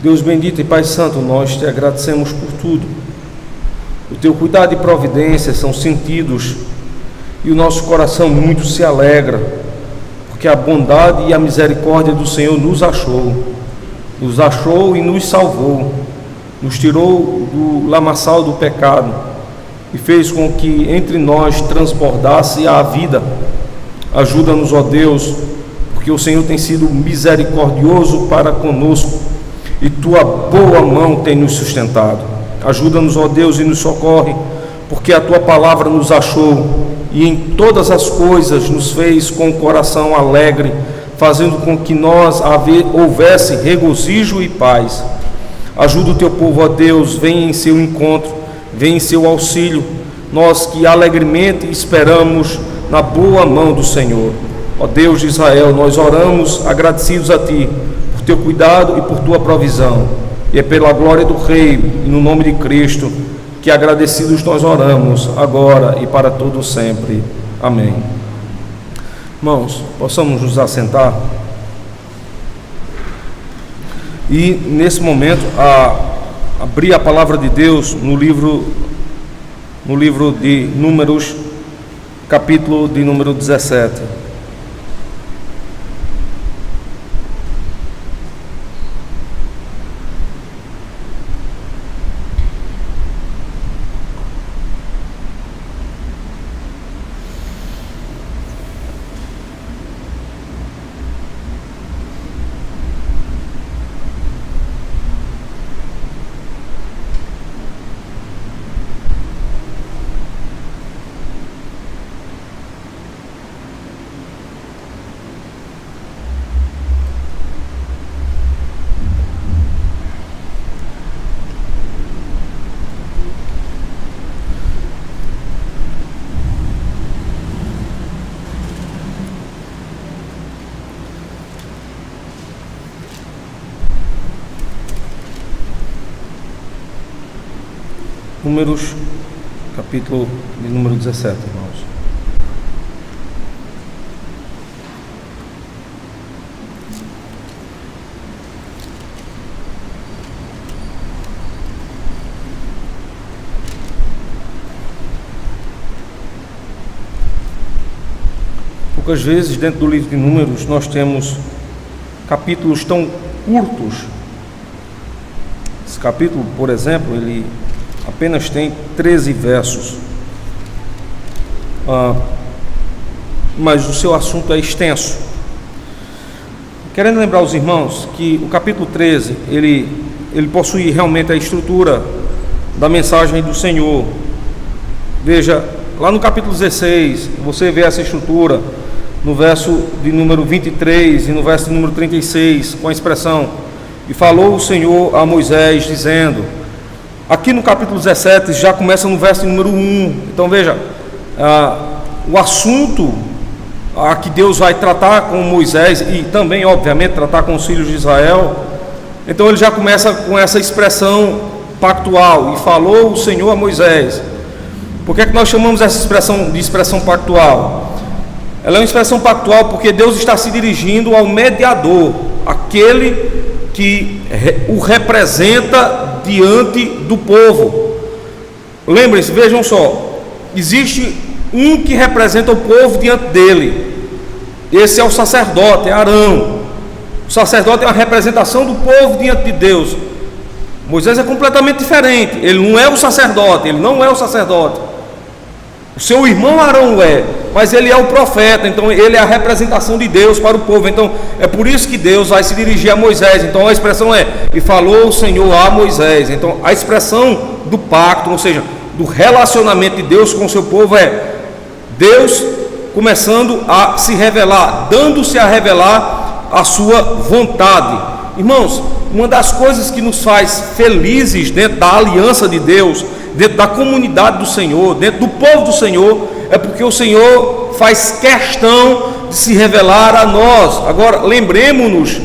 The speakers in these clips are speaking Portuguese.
Deus bendito e Pai Santo, nós te agradecemos por tudo. O teu cuidado e providência são sentidos e o nosso coração muito se alegra, porque a bondade e a misericórdia do Senhor nos achou e nos salvou, nos tirou do lamaçal do pecado e fez com que entre nós transbordasse a vida. Ajuda-nos, ó Deus, porque o Senhor tem sido misericordioso para conosco e tua boa mão tem nos sustentado. Ajuda-nos, ó Deus, e nos socorre, porque a tua palavra nos achou e em todas as coisas nos fez com o coração alegre, fazendo com que nós houvesse regozijo e paz. Ajuda o teu povo, ó Deus, vem em seu encontro, vem em seu auxílio, nós que alegremente esperamos na boa mão do Senhor. Ó Deus de Israel, nós oramos agradecidos a Ti, por Teu cuidado e por Tua provisão, e é pela glória do Rei e no nome de Cristo que agradecidos nós oramos, agora e para todo sempre. Amém. Irmãos, possamos nos assentar e nesse momento abrir a palavra de Deus no livro de Números, capítulo de número 17. Números, capítulo de número 17, irmãos. Poucas vezes dentro do livro de Números nós temos capítulos tão curtos. Esse capítulo, por exemplo, ele apenas tem 13 versos, mas o seu assunto é extenso. Querendo lembrar os irmãos que o capítulo 13, ele possui realmente a estrutura da mensagem do Senhor. Veja, lá no capítulo 16, você vê essa estrutura, no verso de número 23 e no verso de número 36, com a expressão: e falou o Senhor a Moisés, dizendo. Aqui no capítulo 17 já começa no verso número 1. Então veja, o assunto que Deus vai tratar com Moisés e também obviamente tratar com os filhos de Israel. Então ele já começa com essa expressão pactual: e falou o Senhor a Moisés. Por que nós chamamos essa expressão de expressão pactual? Ela é uma expressão pactual porque Deus está se dirigindo ao mediador, aquele que o representa diante do povo. Lembrem-se, vejam só, existe um que representa o povo diante dele. Esse é o sacerdote, é Arão. O sacerdote é uma representação do povo diante de Deus. Moisés é completamente diferente. Ele não é o sacerdote, ele não é o sacerdote. O seu irmão Arão é, mas ele é o profeta, então ele é a representação de Deus para o povo. Então é por isso que Deus vai se dirigir a Moisés. Então a expressão é: e falou o Senhor a Moisés. Então a expressão do pacto, ou seja, do relacionamento de Deus com o seu povo, é Deus começando a se revelar, dando-se a revelar a sua vontade. Irmãos, uma das coisas que nos faz felizes dentro da aliança de Deus, dentro da comunidade do Senhor, dentro do povo do Senhor, é porque o Senhor faz questão de se revelar a nós. Agora, lembremos-nos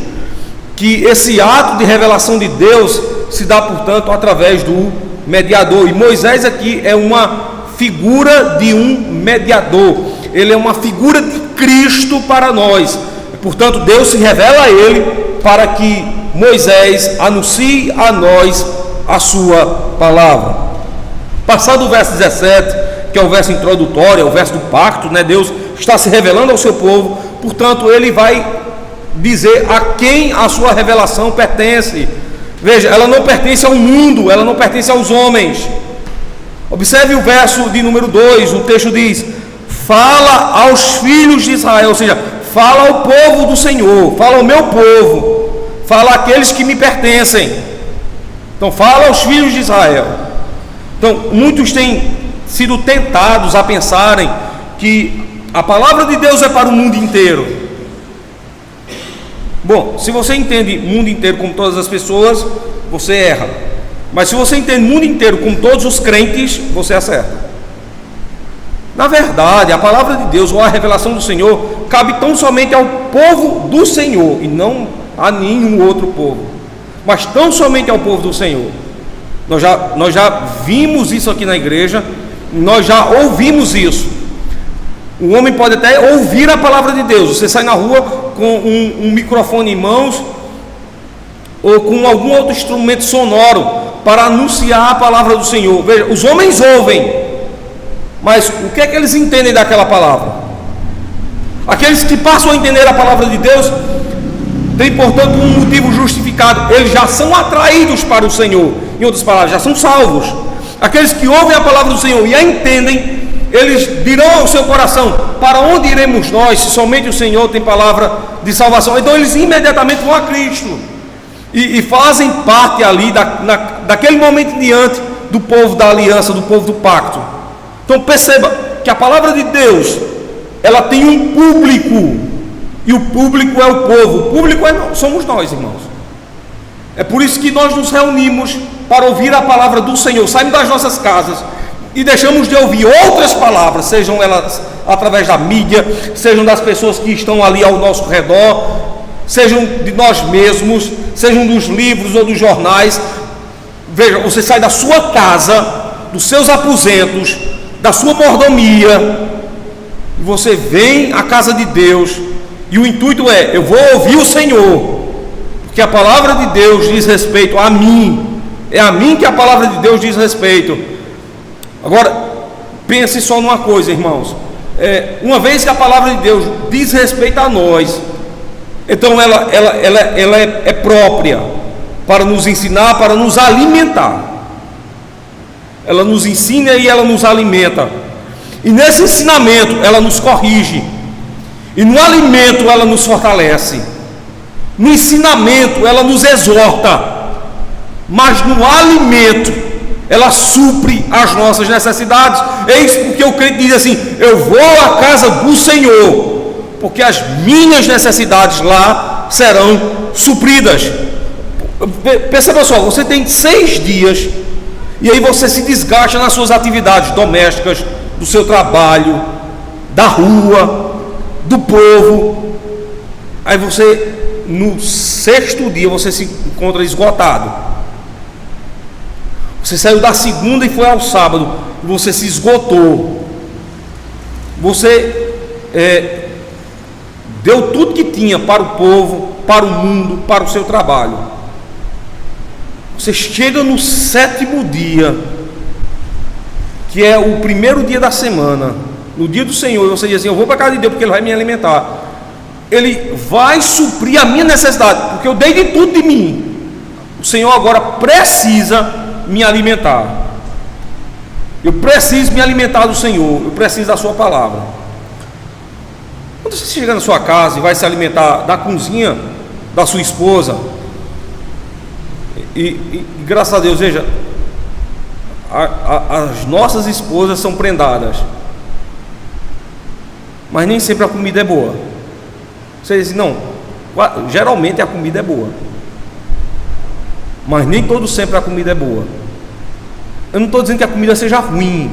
que esse ato de revelação de Deus se dá, portanto, através do mediador. E Moisés aqui é uma figura de um mediador. Ele é uma figura de Cristo para nós. Portanto, Deus se revela a ele para que Moisés, anuncie a nós a sua palavra. Passado o verso 17, que é o verso introdutório, é o verso do pacto, né? Deus está se revelando ao seu povo, portanto ele vai dizer a quem a sua revelação pertence. Veja, ela não pertence ao mundo, ela não pertence aos homens. Observe o verso de número 2, o texto diz: fala aos filhos de Israel, ou seja, fala ao povo do Senhor, fala ao meu povo, fala àqueles que me pertencem. Então fala aos filhos de Israel. Então muitos têm sido tentados a pensarem que a palavra de Deus é para o mundo inteiro. Bom, se você entende mundo inteiro como todas as pessoas, você erra. Mas se você entende mundo inteiro como todos os crentes, você acerta. Na verdade, a palavra de Deus ou a revelação do Senhor cabe tão somente ao povo do Senhor e não a nenhum outro povo, mas tão somente ao povo do Senhor. Nós já vimos isso aqui na igreja, nós já ouvimos isso. O homem pode até ouvir a palavra de Deus. Você sai na rua com um microfone em mãos ou com algum outro instrumento sonoro para anunciar a palavra do Senhor. Veja, os homens ouvem, mas o que é que eles entendem daquela palavra? Aqueles que passam a entender a palavra de Deus têm, portanto, um motivo justificado. Eles já são atraídos para o Senhor. Em outras palavras, já são salvos. Aqueles que ouvem a palavra do Senhor e a entendem, eles dirão ao seu coração: para onde iremos nós, se somente o Senhor tem palavra de salvação? Então eles imediatamente vão a Cristo e fazem parte ali daquele momento em diante do povo da aliança, do povo do pacto. Então perceba que a palavra de Deus, ela tem um público, e o público é o povo. O público somos nós, irmãos. É por isso que nós nos reunimos para ouvir a palavra do Senhor. Saímos das nossas casas e deixamos de ouvir outras palavras, sejam elas através da mídia, sejam das pessoas que estão ali ao nosso redor, sejam de nós mesmos, sejam dos livros ou dos jornais. Veja, você sai da sua casa, dos seus aposentos, da sua mordomia, e você vem à casa de Deus, e o intuito é: eu vou ouvir o Senhor, porque a palavra de Deus diz respeito a mim, é a mim que a palavra de Deus diz respeito. Agora, pense só numa coisa, irmãos. Uma vez que a palavra de Deus diz respeito a nós, então ela é própria para nos ensinar, para nos alimentar. Ela nos ensina e ela nos alimenta. E nesse ensinamento ela nos corrige. E no alimento ela nos fortalece. No ensinamento ela nos exorta. Mas no alimento ela supre as nossas necessidades. É isso porque o crente diz assim: eu vou à casa do Senhor, porque as minhas necessidades lá serão supridas. Perceba só, você tem 6 dias, e aí você se desgasta nas suas atividades domésticas, do seu trabalho, da rua, do povo. Aí você, no 6º dia, você se encontra esgotado. Você saiu da segunda e foi ao sábado, você se esgotou. Você deu tudo que tinha para o povo, para o mundo, para o seu trabalho. Você chega no 7º dia, que é o primeiro dia da semana, no dia do Senhor, e você diz assim: eu vou para a casa de Deus porque Ele vai me alimentar. Ele vai suprir a minha necessidade, porque eu dei de tudo de mim. O Senhor agora precisa me alimentar. Eu preciso me alimentar do Senhor, eu preciso da sua palavra. Quando você chega na sua casa e vai se alimentar da cozinha da sua esposa, e graças a Deus, veja, as nossas esposas são prendadas, mas nem sempre a comida é boa. Você diz: não, geralmente a comida é boa, mas nem todo sempre a comida é boa. Eu não estou dizendo que a comida seja ruim,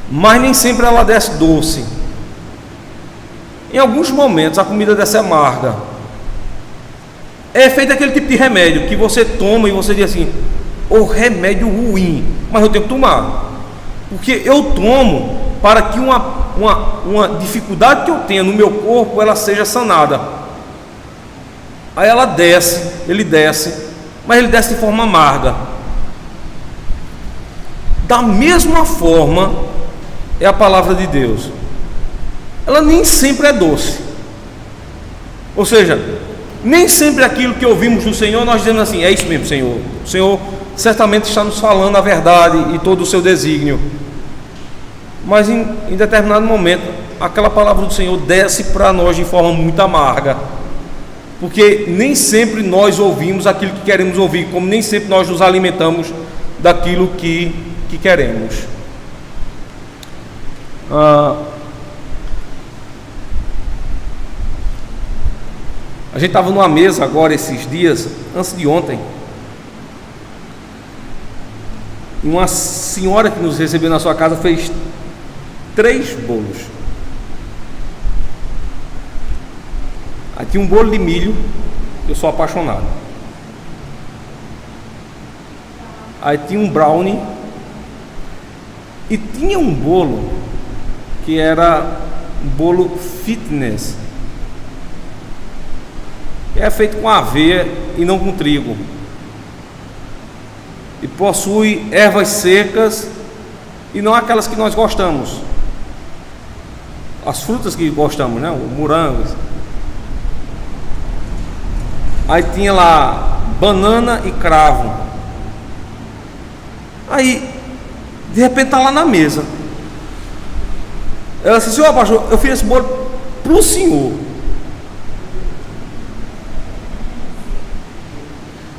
mas nem sempre ela desce doce. Em alguns momentos a comida desce amarga. É feito aquele tipo de remédio que você toma e você diz assim: o remédio ruim, mas eu tenho que tomar, porque eu tomo para que uma dificuldade que eu tenha no meu corpo, ela seja sanada. Aí ele desce, mas ele desce de forma amarga. Da mesma forma é a palavra de Deus. Ela nem sempre é doce. Ou seja, nem sempre aquilo que ouvimos do Senhor nós dizemos assim: é isso mesmo, Senhor. O Senhor certamente está nos falando a verdade e todo o seu desígnio. Mas em determinado momento, aquela palavra do Senhor desce para nós de forma muito amarga, porque nem sempre nós ouvimos aquilo que queremos ouvir, como nem sempre nós nos alimentamos daquilo que queremos. A gente estava numa mesa agora esses dias, antes de ontem, e uma senhora que nos recebeu na sua casa fez 3 bolos. Aí tinha um bolo de milho, eu sou apaixonado. Aí tinha um brownie e tinha um bolo que era um bolo fitness, que é feito com aveia e não com trigo, e possui ervas secas e não aquelas que nós gostamos, as frutas que gostamos, né? O morango. Aí tinha lá banana e cravo. Aí de repente está lá na mesa. Ela disse: senhor pastor, eu fiz esse bolo para o senhor.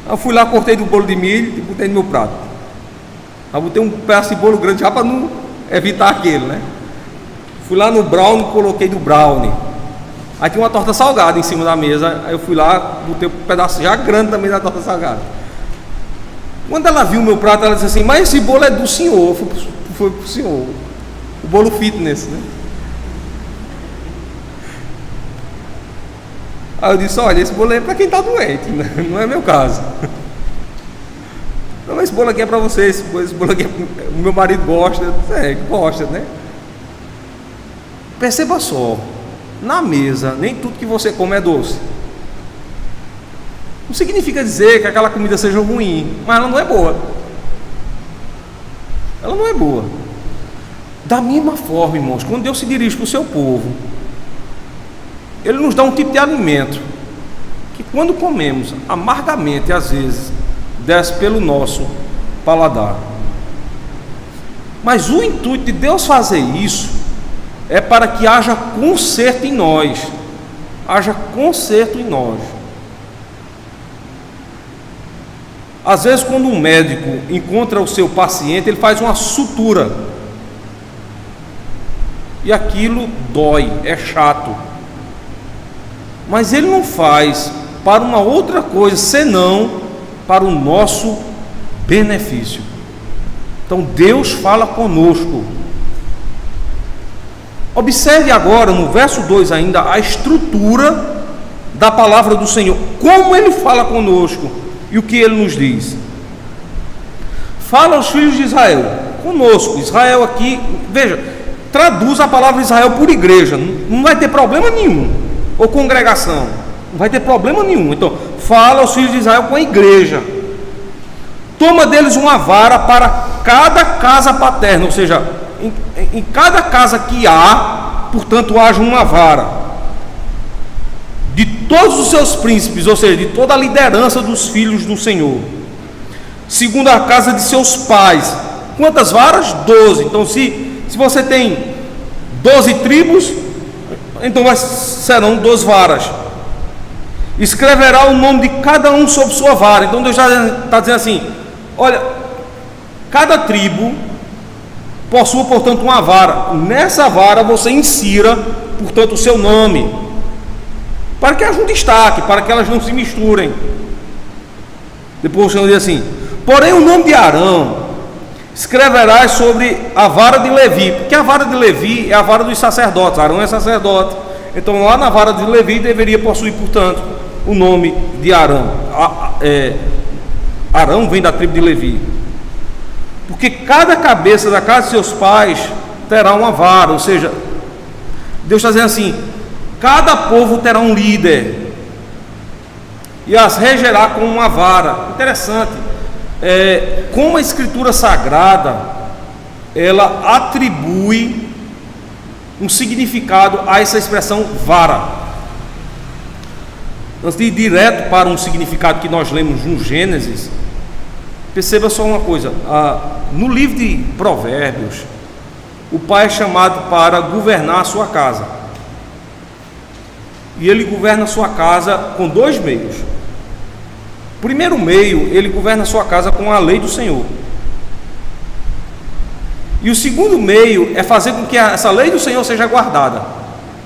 Eu fui lá, cortei do bolo de milho e botei no meu prato. Aí botei um pedaço de bolo grande já para não evitar aquele, né? Fui lá no brownie, coloquei do brownie. Aí tinha uma torta salgada em cima da mesa. Aí eu fui lá, botei um pedaço já grande também da torta salgada. Quando ela viu o meu prato, ela disse assim: mas esse bolo é do senhor. Foi pro senhor. O bolo fitness, né? Aí eu disse: olha, esse bolo é para quem está doente, né? Não é meu caso. Não, mas esse bolo aqui é para você, esse bolo aqui o meu marido gosta. Gosta, né? Perceba só, na mesa, nem tudo que você come é doce. Não significa dizer que aquela comida seja ruim, mas ela não é boa. Ela não é boa. Da mesma forma, irmãos, quando Deus se dirige para o seu povo, Ele nos dá um tipo de alimento que, quando comemos amargamente, às vezes desce pelo nosso paladar. Mas o intuito de Deus fazer isso é para que haja conserto em nós. Haja conserto em nós. Às vezes, quando um médico encontra o seu paciente, ele faz uma sutura, e aquilo dói, é chato. Mas ele não faz para uma outra coisa, senão para o nosso benefício. Então Deus fala conosco. Observe agora no verso 2 ainda a estrutura da palavra do Senhor, como Ele fala conosco e o que Ele nos diz. Fala aos filhos de Israel, conosco. Israel aqui, veja, traduz a palavra Israel por igreja, não vai ter problema nenhum, ou congregação, não vai ter problema nenhum. Então, fala aos filhos de Israel com a igreja. Toma deles uma vara para cada casa paterna, ou seja, em cada casa que há, portanto, haja uma vara. De todos os seus príncipes, ou seja, de toda a liderança dos filhos do Senhor, segundo a casa de seus pais. Quantas varas? 12. Então, se você tem 12 tribos, então serão 12 varas. Escreverá o nome de cada um sobre sua vara. Então Deus está dizendo assim: olha, cada tribo possua, portanto, uma vara. Nessa vara você insira, portanto, o seu nome, para que haja um destaque, para que elas não se misturem. Depois o Senhor diz assim: porém o nome de Arão escreverás sobre a vara de Levi, porque a vara de Levi é a vara dos sacerdotes. Arão é sacerdote, então lá na vara de Levi deveria possuir, portanto, o nome de Arão. Arão vem da tribo de Levi, porque cada cabeça da casa de seus pais terá uma vara. Ou seja, Deus está dizendo assim: cada povo terá um líder. e as regerá com uma vara. Interessante, como a Escritura Sagrada, ela atribui um significado a essa expressão vara. Antes de ir direto para um significado que nós lemos no Gênesis, perceba só uma coisa, no livro de Provérbios, o pai é chamado para governar a sua casa, e ele governa a sua casa com dois meios. O primeiro meio, ele governa a sua casa com a lei do Senhor, e o segundo meio é fazer com que essa lei do Senhor seja guardada.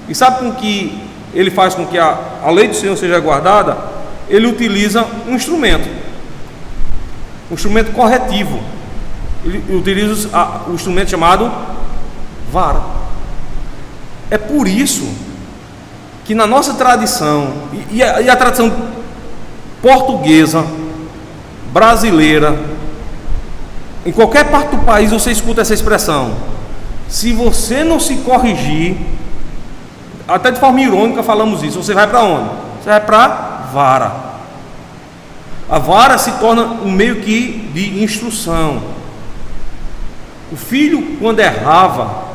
E sabe com que ele faz com que a lei do Senhor seja guardada? Ele utiliza um instrumento corretivo. Ele utiliza o instrumento chamado vara. É por isso que na nossa tradição, e a tradição portuguesa, brasileira, em qualquer parte do país você escuta essa expressão: se você não se corrigir, até de forma irônica falamos isso, você vai para onde? Você vai para vara. A vara se torna um meio que de instrução. O filho, quando errava,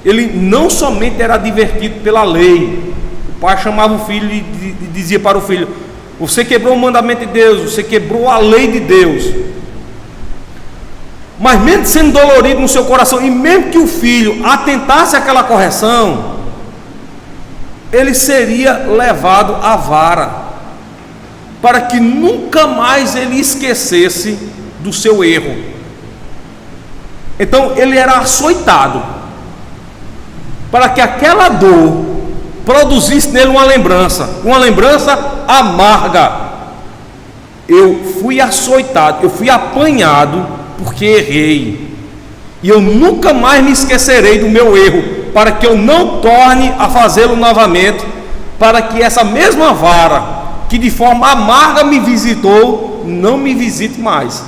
ele não somente era advertido pela lei. O pai chamava o filho e dizia para o filho: você quebrou o mandamento de Deus, você quebrou a lei de Deus. Mas mesmo sendo dolorido no seu coração, e mesmo que o filho atentasse àquela correção, ele seria levado à vara, para que nunca mais ele esquecesse do seu erro. Então ele era açoitado, para que aquela dor produzisse nele uma lembrança amarga. Eu fui açoitado, eu fui apanhado porque errei, e eu nunca mais me esquecerei do meu erro, para que eu não torne a fazê-lo novamente, para que essa mesma vara que de forma amarga me visitou, não me visite mais.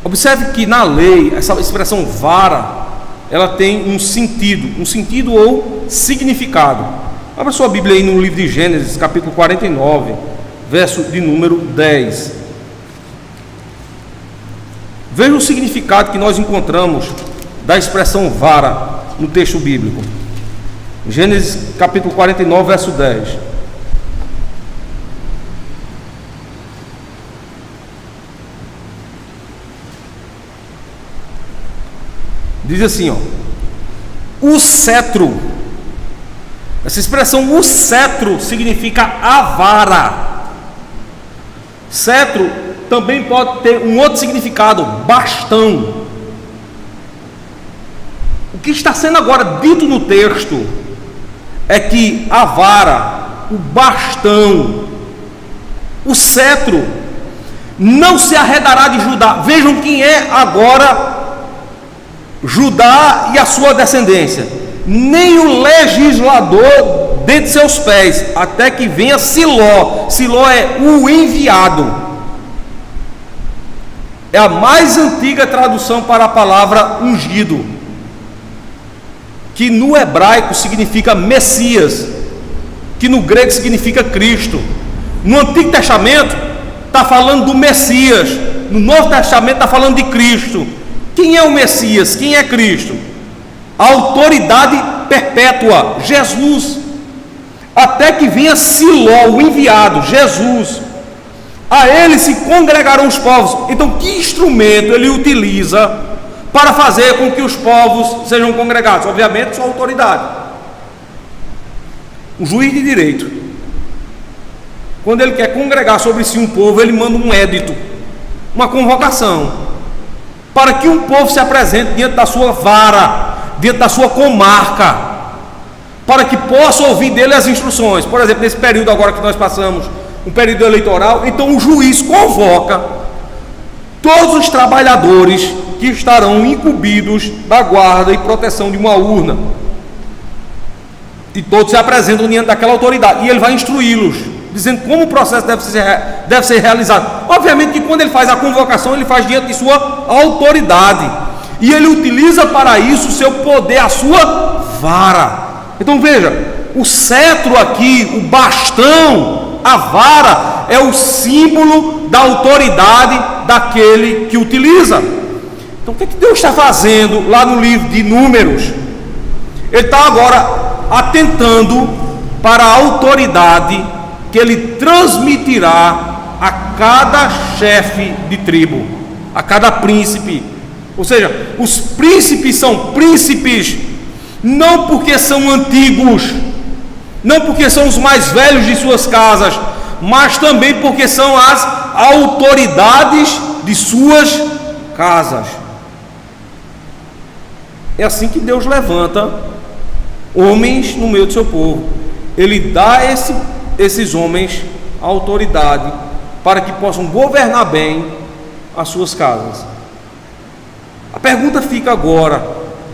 Observe que na lei, essa expressão vara, ela tem um sentido ou significado. Abra sua Bíblia aí no livro de Gênesis, capítulo 49, verso de número 10. Veja o significado que nós encontramos da expressão vara no texto bíblico. Gênesis capítulo 49, verso 10. Diz assim, o cetro. Essa expressão, o cetro, significa a vara. Cetro também pode ter um outro significado, bastão. O que está sendo agora dito no texto é que a vara, o bastão, o cetro não se arredará de Judá. Vejam quem é agora Judá e a sua descendência. Nem o legislador dentre seus pés, até que venha Siló. Siló é o enviado. É a mais antiga tradução para a palavra ungido, que no hebraico significa Messias, que no grego significa Cristo. No Antigo Testamento está falando do Messias, no Novo Testamento está falando de Cristo. Quem é o Messias? Quem é Cristo? A autoridade perpétua, Jesus. Até que venha Siló, o enviado, Jesus. A ele se congregarão os povos. Então, que instrumento ele utiliza para fazer com que os povos sejam congregados? Obviamente, sua autoridade. O juiz de direito, quando ele quer congregar sobre si um povo, ele manda um édito, uma convocação, para que um povo se apresente diante da sua vara, diante da sua comarca, para que possa ouvir dele as instruções. Por exemplo, nesse período agora que nós passamos, um período eleitoral, então o juiz convoca todos os trabalhadores que estarão incumbidos da guarda e proteção de uma urna, e todos se apresentam diante daquela autoridade, e ele vai instruí-los, dizendo como o processo deve ser realizado. Obviamente que quando ele faz a convocação, ele faz diante de sua autoridade, e ele utiliza para isso o seu poder, a sua vara. Então veja, o cetro aqui, o bastão, a vara, é o símbolo da autoridade daquele que utiliza. Então o que Deus está fazendo lá no livro de Números? Ele está agora atentando para a autoridade que ele transmitirá a cada chefe de tribo, a cada príncipe. Ou seja, os príncipes são príncipes não porque são antigos, não porque são os mais velhos de suas casas, mas também porque são as autoridades de suas casas. É assim que Deus levanta homens no meio do seu povo. Ele dá esses homens a autoridade para que possam governar bem as suas casas. A pergunta fica agora: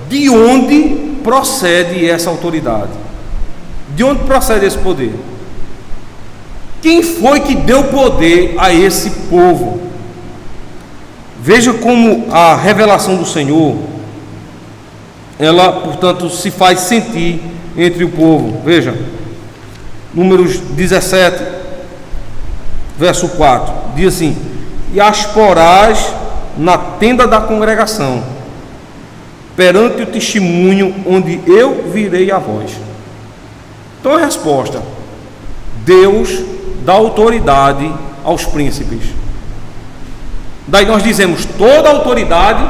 de onde procede essa autoridade? De onde procede esse poder? Quem foi que deu poder a esse povo? Veja como a revelação do Senhor, ela, portanto, se faz sentir entre o povo. Veja, Números 17, verso 4, diz assim: e as porás na tenda da congregação, perante o testemunho onde eu virei a voz. Então a resposta: Deus dá autoridade aos príncipes. Daí nós dizemos, toda autoridade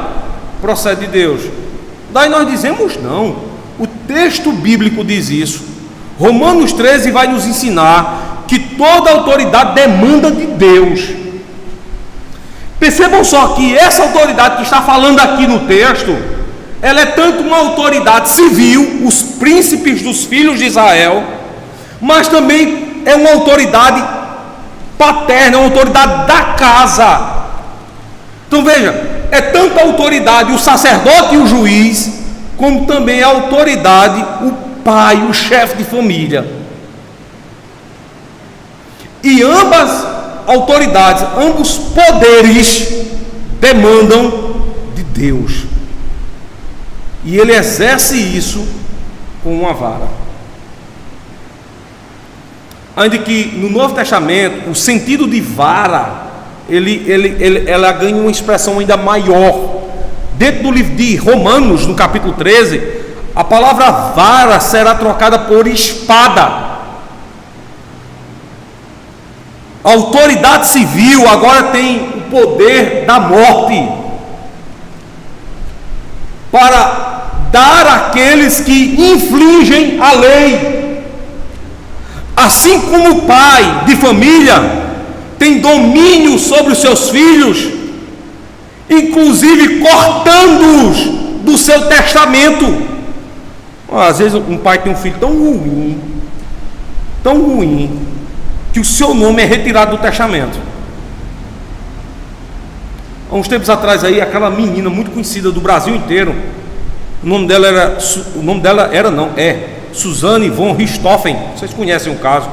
procede de Deus. Daí nós dizemos, não, o texto bíblico diz isso. Romanos 13 vai nos ensinar que toda autoridade demanda de Deus. Percebam só que essa autoridade que está falando aqui no texto, ela é tanto uma autoridade civil, os príncipes dos filhos de Israel, mas também é uma autoridade paterna, uma autoridade da casa. Então veja, é tanto a autoridade o sacerdote e o juiz, como também a autoridade o pai, o chefe de família. E ambas autoridades, ambos poderes demandam de Deus. E ele exerce isso com uma vara. Ainda que no Novo Testamento o sentido de vara ela ganha uma expressão ainda maior. Dentro do livro de Romanos, no capítulo 13, a palavra vara será trocada por espada. A autoridade civil agora tem o poder da morte para dar àqueles que infringem a lei. Assim como o pai de família tem domínio sobre os seus filhos, inclusive cortando-os do seu testamento. Às vezes um pai tem um filho tão ruim, que o seu nome é retirado do testamento. Há uns tempos atrás aí, aquela menina muito conhecida do Brasil inteiro, o nome dela é Suzane von Richthofen. Vocês conhecem o caso.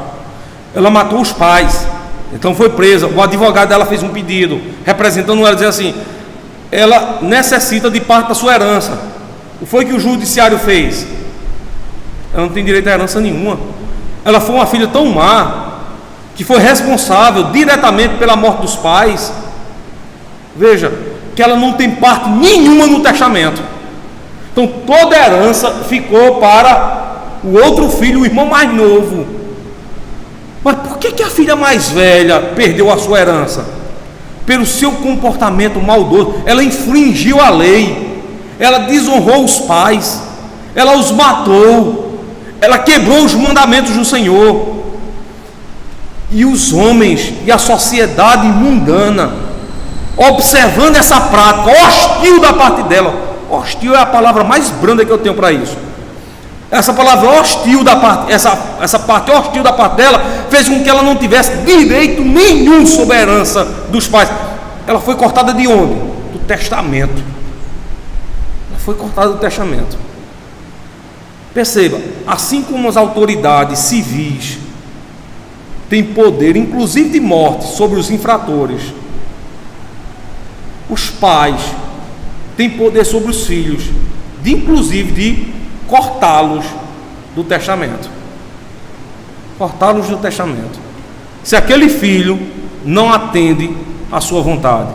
Ela matou os pais, então foi presa. O advogado dela fez um pedido representando ela, dizendo assim: ela necessita de parte da sua herança. O que foi que o judiciário fez? Ela não tem direito a herança nenhuma. Ela foi uma filha tão má que foi responsável diretamente pela morte dos pais. Veja, que ela não tem parte nenhuma no testamento. Então toda a herança ficou para o outro filho, o irmão mais novo. Mas por que a filha mais velha perdeu a sua herança? Pelo seu comportamento maldoso. Ela infringiu a lei, ela desonrou os pais, ela os matou, ela quebrou os mandamentos do Senhor. E os homens e a sociedade mundana, observando essa prática hostil da parte dela, hostil é a palavra mais branda que eu tenho para isso. Essa palavra hostil da parte, essa parte hostil da parte dela, fez com que ela não tivesse direito nenhum sobre a herança dos pais. Ela foi cortada de onde? Do testamento. Ela foi cortada do testamento. Perceba, assim como as autoridades civis têm poder, inclusive de morte, sobre os infratores, os pais têm poder sobre os filhos, inclusive de cortá-los do testamento. cortados do testamento. Se aquele filho não atende à sua vontade.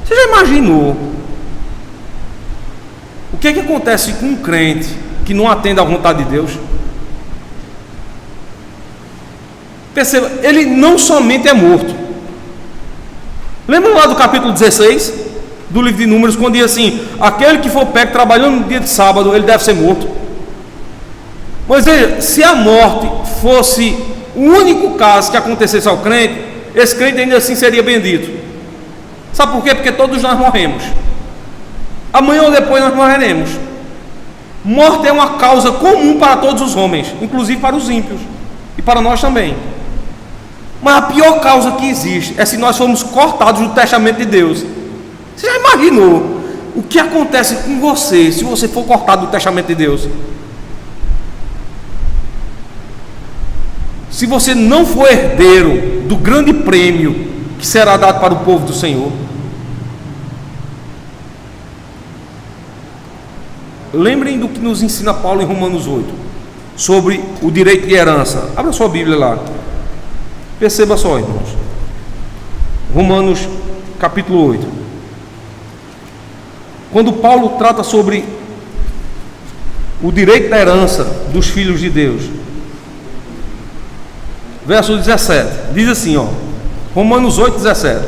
Você já imaginou o que é que acontece com um crente que não atende à vontade de Deus? Perceba, ele não somente é morto. Lembra lá do capítulo 16 do livro de Números, quando diz assim: aquele que for pego trabalhando no dia de sábado, ele deve ser morto. Mas veja, se a morte fosse o único caso que acontecesse ao crente, esse crente ainda assim seria bendito. Sabe por quê? Porque todos nós morremos. Amanhã ou depois nós morreremos. Morte é uma causa comum para todos os homens, inclusive para os ímpios e para nós também. Mas a pior causa que existe é se nós formos cortados do testamento de Deus. Você já imaginou o que acontece com você se você for cortado do testamento de Deus? Se você não for herdeiro do grande prêmio que será dado para o povo do Senhor. Lembrem do que nos ensina Paulo em Romanos 8 sobre o direito de herança. Abra sua Bíblia lá. Perceba só, irmãos. Romanos capítulo 8. Quando Paulo trata sobre o direito da herança dos filhos de Deus, verso 17, diz assim, ó, Romanos 8, 17: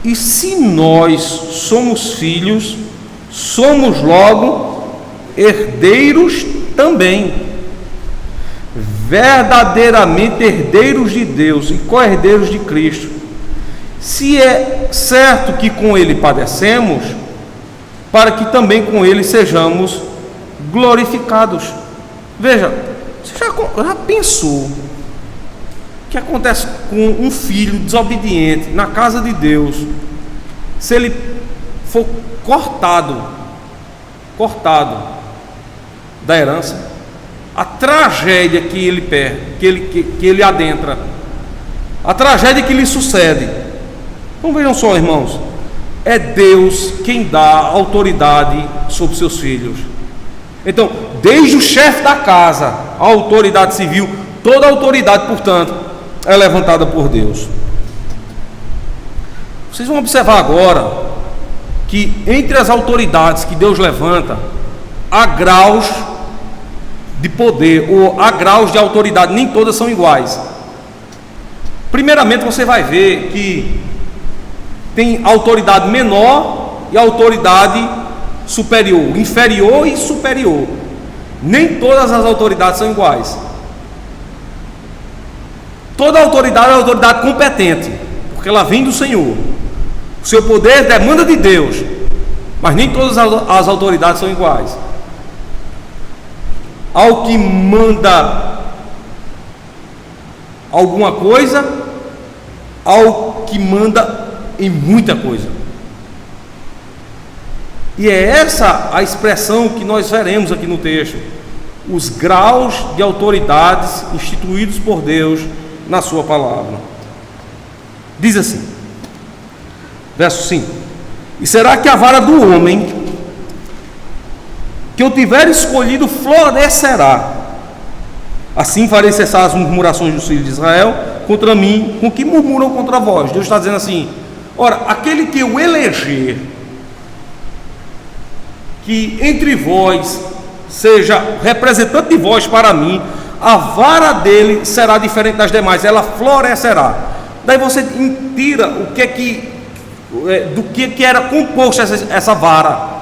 e se nós somos filhos, somos logo herdeiros também, verdadeiramente herdeiros de Deus e co-herdeiros de Cristo, se é certo que com Ele padecemos, para que também com Ele sejamos glorificados. Veja, você já pensou o que acontece com um filho desobediente na casa de Deus, se ele for cortado da herança? A tragédia que ele perde, que ele adentra, a tragédia que lhe sucede. Então vejam só, irmãos, é Deus quem dá autoridade sobre seus filhos. Então, desde o chefe da casa, a autoridade civil, toda a autoridade, portanto, é levantada por Deus. Vocês vão observar agora que entre as autoridades que Deus levanta, há graus de poder ou há graus de autoridade, nem todas são iguais. Primeiramente, você vai ver que tem autoridade menor e autoridade superior, inferior e superior. Nem todas as autoridades são iguais. Toda autoridade é autoridade competente, porque ela vem do Senhor. O seu poder demanda de Deus, mas nem todas as autoridades são iguais. Ao que manda alguma coisa, ao que manda em muita coisa. E é essa a expressão que nós veremos aqui no texto: os graus de autoridades instituídos por Deus na sua palavra. Diz assim, verso 5: e será que a vara do homem que eu tiver escolhido florescerá? Assim farei cessar as murmurações dos filhos de Israel contra mim, com que murmuram contra vós. Deus está dizendo assim: ora, aquele que eu eleger, que entre vós seja representante de vós para mim, a vara dele será diferente das demais, ela florescerá. Daí você tira o que é que, do que era composta essa vara.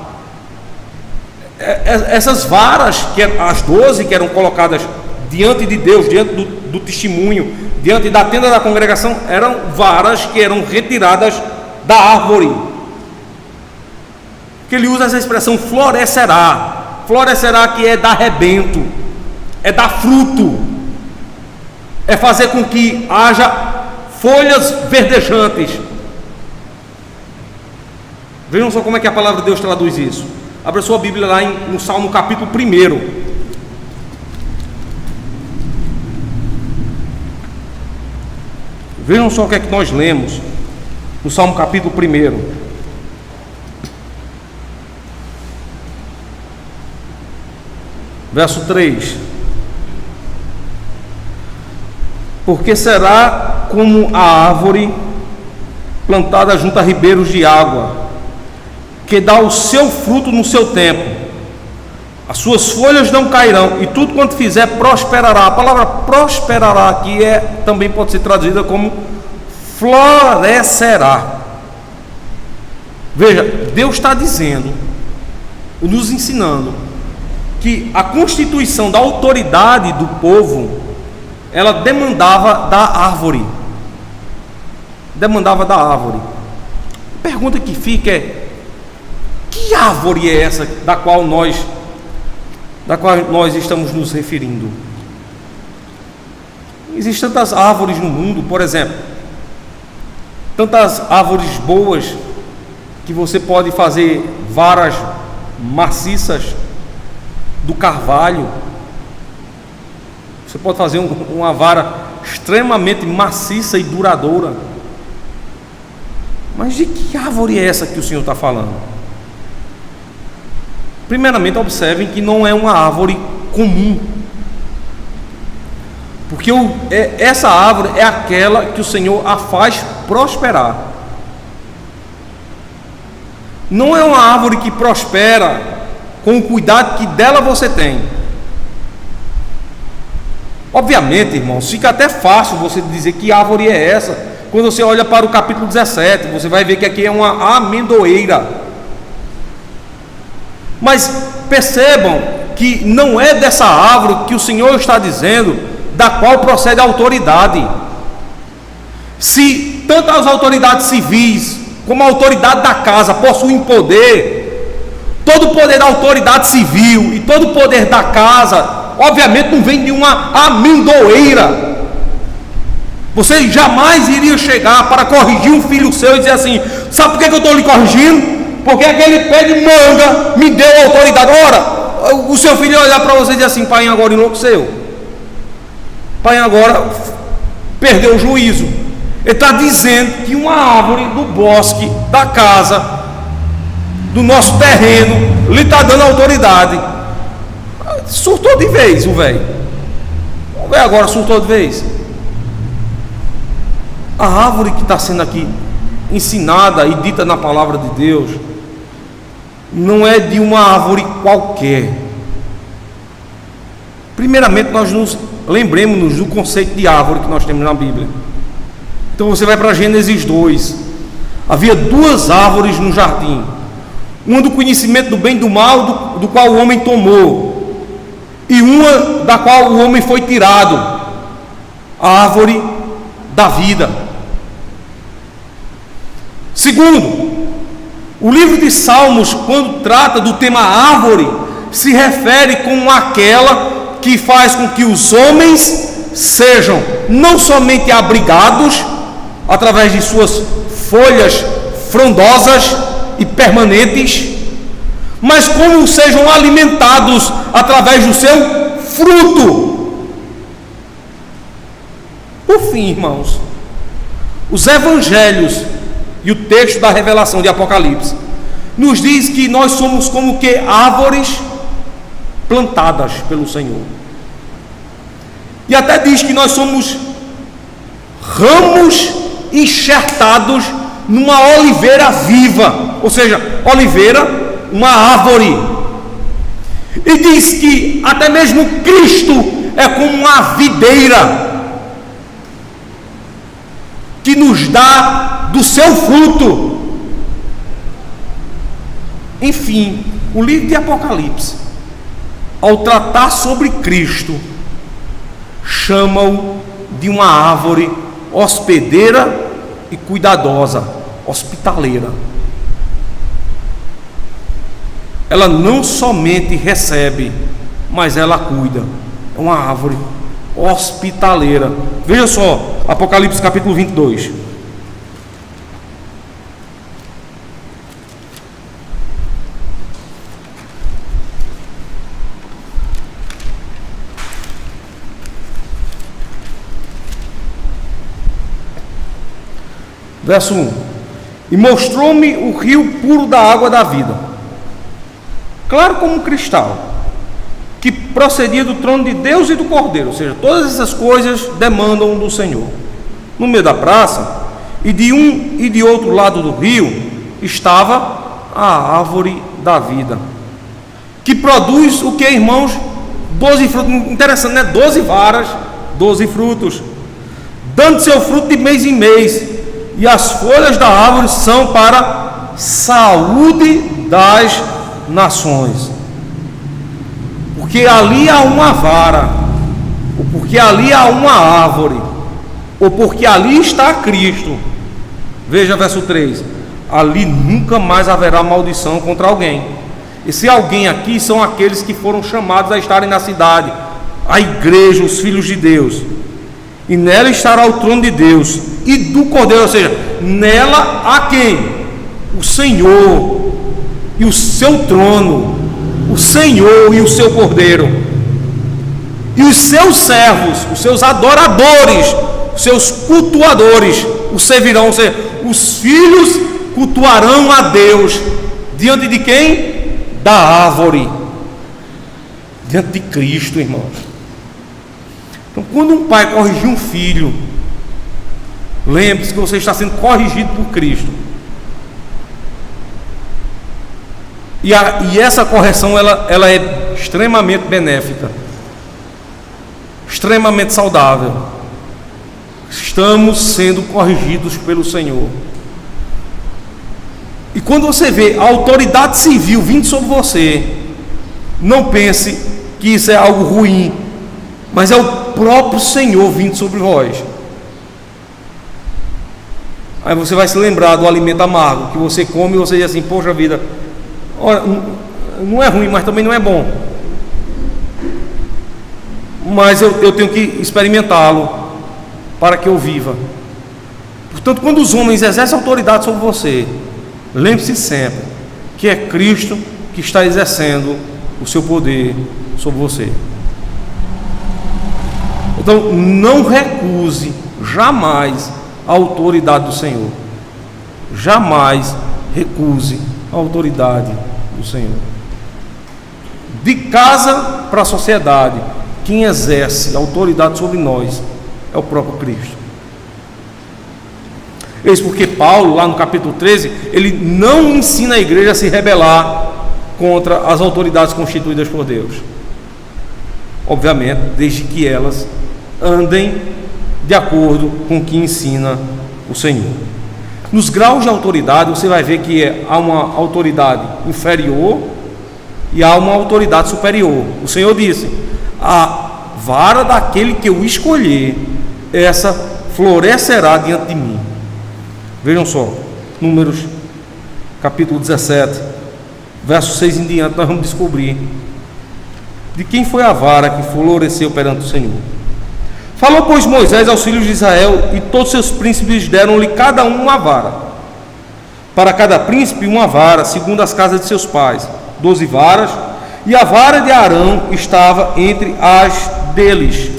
Essas varas, as 12 que eram colocadas diante de Deus, diante do testemunho, diante da tenda da congregação, eram varas que eram retiradas da árvore. Que ele usa essa expressão florescerá. Florescerá, que é dar rebento, é dar fruto, é fazer com que haja folhas verdejantes. Vejam só como é que a palavra de Deus traduz isso. Abra sua Bíblia lá no Salmo capítulo 1. Vejam só o que é que nós lemos no Salmo capítulo 1. Verso 3: porque será como a árvore plantada junto a ribeiros de água, que dá o seu fruto no seu tempo, as suas folhas não cairão, e tudo quanto fizer prosperará. A palavra prosperará aqui também pode ser traduzida como florescerá. Veja, Deus está dizendo, nos ensinando, que a constituição da autoridade do povo, ela demandava da árvore. Demandava da árvore. A pergunta que fica é: que árvore é essa da qual nós estamos nos referindo? Existem tantas árvores no mundo, por exemplo, tantas árvores boas que você pode fazer varas maciças do carvalho. Você pode fazer uma vara extremamente maciça e duradoura. Mas de que árvore é essa que o Senhor está falando? Primeiramente, observem que não é uma árvore comum, porque essa árvore é aquela que o Senhor a faz prosperar. Não é uma árvore que prospera com o cuidado que dela você tem. Obviamente, irmãos, fica até fácil você dizer que árvore é essa. Quando você olha para o capítulo 17, você vai ver que aqui é uma amendoeira. Mas percebam que não é dessa árvore que o Senhor está dizendo da qual procede a autoridade. Se tanto as autoridades civis como a autoridade da casa possuem poder, todo o poder da autoridade civil e todo o poder da casa, obviamente não vem de uma amendoeira. Você jamais iria chegar para corrigir um filho seu e dizer assim: sabe por que eu estou lhe corrigindo? Porque aquele pé de manga me deu autoridade. Ora, o seu filho olhar para você e dizer assim: pai, agora enlouqueceu, pai, agora perdeu o juízo. Ele está dizendo que uma árvore do bosque, da casa, do nosso terreno, lhe está dando autoridade. Surtou de vez o velho. O velho agora surtou de vez. A árvore que está sendo aqui ensinada e dita na palavra de Deus não é de uma árvore qualquer. Primeiramente, nós lembremos do conceito de árvore que nós temos na Bíblia. Então você vai para Gênesis 2. Havia duas árvores no jardim, uma do conhecimento do bem e do mal, do qual o homem tomou, e uma da qual o homem foi tirado, a árvore da vida. Segundo, o livro de Salmos, quando trata do tema árvore, se refere com aquela que faz com que os homens sejam não somente abrigados através de suas folhas frondosas e permanentes, mas como sejam alimentados através do seu fruto. Por fim, irmãos, os evangelhos e o texto da revelação de Apocalipse nos diz que nós somos como que árvores plantadas pelo Senhor, e até diz que nós somos ramos enxertados numa oliveira viva, ou seja, oliveira, uma árvore. E diz que até mesmo Cristo é como uma videira que nos dá do seu fruto. Enfim, o livro de Apocalipse, ao tratar sobre Cristo, chama-o de uma árvore hospedeira e cuidadosa, hospitaleira. Ela não somente recebe, mas ela cuida. É uma árvore hospitaleira. Veja só, Apocalipse capítulo 22. Verso 1: E mostrou-me o rio puro da água da vida, claro como um cristal, que procedia do trono de Deus e do Cordeiro, ou seja, todas essas coisas demandam do Senhor. No meio da praça, e de um e de outro lado do rio, estava a árvore da vida, que produz o que, irmãos? 12 frutos. Interessante, né? 12 varas, 12 frutos, dando seu fruto de mês em mês, e as folhas da árvore são para saúde das nações. Porque ali há uma vara, ou porque ali há uma árvore, ou porque ali está Cristo. Veja verso 3: ali nunca mais haverá maldição contra alguém. Esse alguém aqui são aqueles que foram chamados a estarem na cidade, a igreja, os filhos de Deus. E nela estará o trono de Deus e do Cordeiro, ou seja, nela há quem? O Senhor e o seu trono, o Senhor e o seu Cordeiro, e os seus servos, os seus adoradores, os seus cultuadores o servirão, ou seja, os filhos cultuarão a Deus diante de quem? Da árvore, diante de Cristo, irmãos. Então, quando um pai corrigir um filho, lembre-se que você está sendo corrigido por Cristo. E essa correção ela é extremamente benéfica, extremamente saudável. Estamos sendo corrigidos pelo Senhor. E quando você vê a autoridade civil vindo sobre você, não pense que isso é algo ruim, mas é o próprio Senhor vindo sobre vós. Aí você vai se lembrar do alimento amargo que você come e você diz assim: poxa vida, olha, não é ruim, mas também não é bom, mas eu tenho que experimentá-lo para que eu viva. Portanto, quando os homens exercem autoridade sobre você, lembre-se sempre que é Cristo que está exercendo o seu poder sobre você. Então, não recuse jamais a autoridade do Senhor. Jamais recuse a autoridade do Senhor. De casa para a sociedade, quem exerce a autoridade sobre nós é o próprio Cristo. Eis porque Paulo, lá no capítulo 13, ele não ensina a igreja a se rebelar contra as autoridades constituídas por Deus. Obviamente, desde que elas andem de acordo com o que ensina o Senhor. Nos graus de autoridade, você vai ver que há uma autoridade inferior e há uma autoridade superior. O Senhor disse: a vara daquele que eu escolher, essa florescerá diante de mim. Vejam só, Números capítulo 17, verso 6 em diante, nós vamos descobrir de quem foi a vara que floresceu perante o Senhor. Falou, pois, Moisés aos filhos de Israel, e todos seus príncipes deram-lhe cada um uma vara, para cada príncipe uma vara, segundo as casas de seus pais, 12 varas, e a vara de Arão estava entre as deles.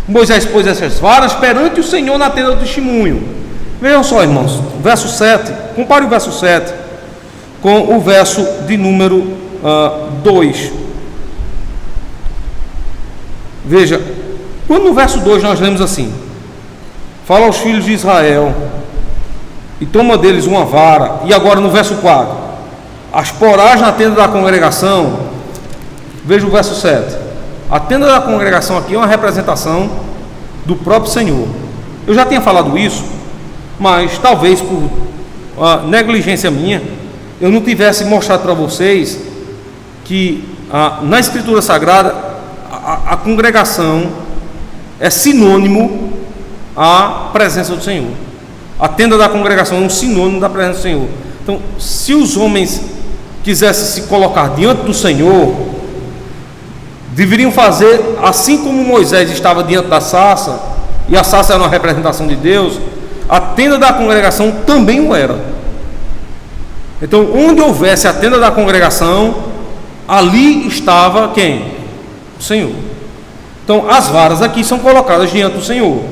Moisés pôs essas varas perante o Senhor na tenda do testemunho. Vejam só, irmãos, verso 7, compare o verso 7 com o verso de número 2. Veja, quando no verso 2 nós lemos assim: fala aos filhos de Israel e toma deles uma vara. E agora no verso 4: as porás na tenda da congregação. Veja o verso 7. A tenda da congregação aqui é uma representação do próprio Senhor. Eu já tinha falado isso, mas talvez por negligência minha, eu não tivesse mostrado para vocês que na Escritura Sagrada a congregação é sinônimo à presença do Senhor. A tenda da congregação é um sinônimo da presença do Senhor. Então, se os homens quisessem se colocar diante do Senhor, deveriam fazer assim como Moisés estava diante da sarça, e a sarça era uma representação de Deus, a tenda da congregação também o era. Então, onde houvesse a tenda da congregação, ali estava quem? O Senhor. Então, as varas aqui são colocadas diante do Senhor.